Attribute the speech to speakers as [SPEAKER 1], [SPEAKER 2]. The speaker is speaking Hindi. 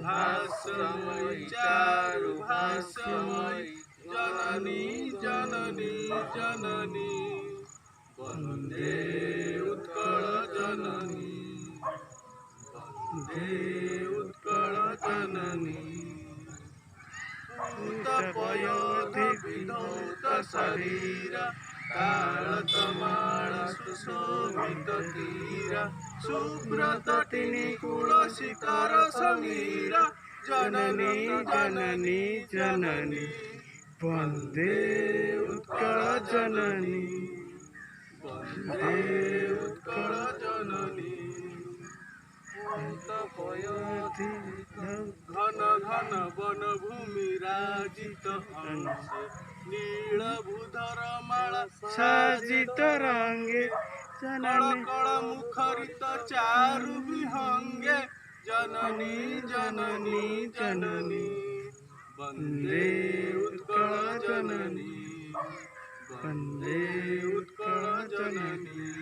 [SPEAKER 1] भास्वमयी चारुभास्वमयी जननी जननी जननी वन्दे उत्कल जननी वन्दे उत्कल जननी भूतपयोधि विधौत शरीर कालतमाल सुशोभित तीर शुभ्रतटिनी कुलशिखर समीर जननी जननी जननी वन्दे उत्कल जननी वन्दे उत्कल जननी भूतपयोधि घन घन वन भूमि राजित हंस नीलभूधर माला साजित रंगे कण कण मुखरित चारु विहंगे जननी जननी जननी वन्दे उत्कल जननी वन्दे उत्कल जननी।